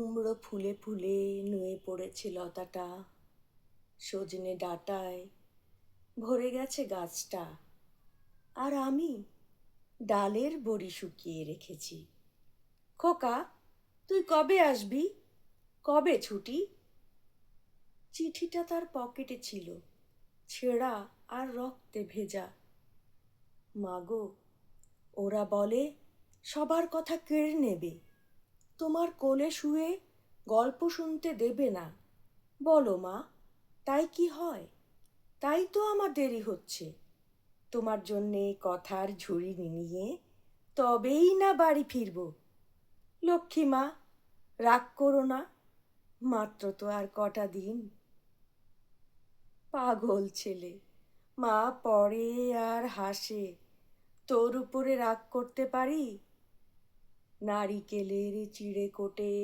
কুমড়ো ফুলে ফুলে নুয়ে পড়েছে লতাটা, সজনে ডাঁটায় ভরে গেছে গাছটা। আর আমি ডালের বড়ি শুকিয়ে রেখেছি। খোকা, তুই কবে আসবি? কবে ছুটি? চিঠিটা তার পকেটে ছিল, ছেঁড়া আর রক্তে ভেজা। মাগো, ওরা বলে সবার কথা কেড়ে নেবে, তোমার কোলে শুয়ে গল্প শুনতে দেবে না। বলো মা, তাই কি হয়? তাই তো আমার দেরি হচ্ছে। তোমার জন্যে কথার ঝুড়ি নিয়ে তবেই না বাড়ি ফিরব। লক্ষ্মী মা, রাগ করো না, মাত্র তো আর কটা দিন। পাগল ছেলে, মা পড়ে আর হাসে। তোর উপরে রাগ করতে পারি? নারিকেলের চিড়ে কোটে,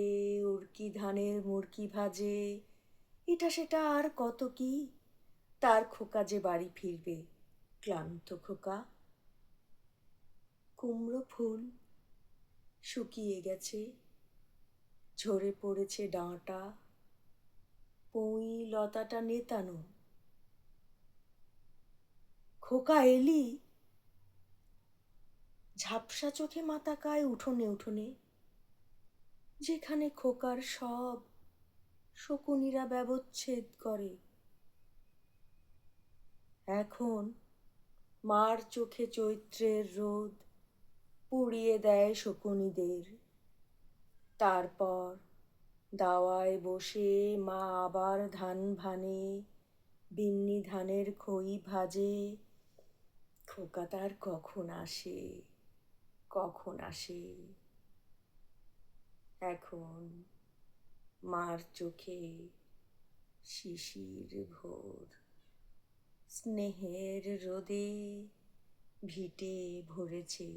উড়কি ধানের মুড়কি ভাজে, এটা সেটা আর কত কি। তার খোকা যে বাড়ি ফিরবে, ক্লান্ত খোকা। কুমড়ো ফুল শুকিয়ে গেছে, ঝরে পড়েছে ডাঁটা, পুঁই লতাটা নেতানো। খোকা এলি? ঝাপসা চোখে মা তাকায় উঠোনে উঠোনে, যেখানে খোকার সব শকুনিরা ব্যবচ্ছেদ করে। এখন মার চোখে চৈত্রের রোদ পুড়িয়ে দেয় শকুনিদের। তারপর দাওয়ায় বসে মা আবার ধান ভানে, বিন্নি ধানের খই ভাজে। খোকা তার কখন আসে, কখন আসে? এখন মার চোখে শিশির ভোর, স্নেহের রোদে ভিটে ভরেছে।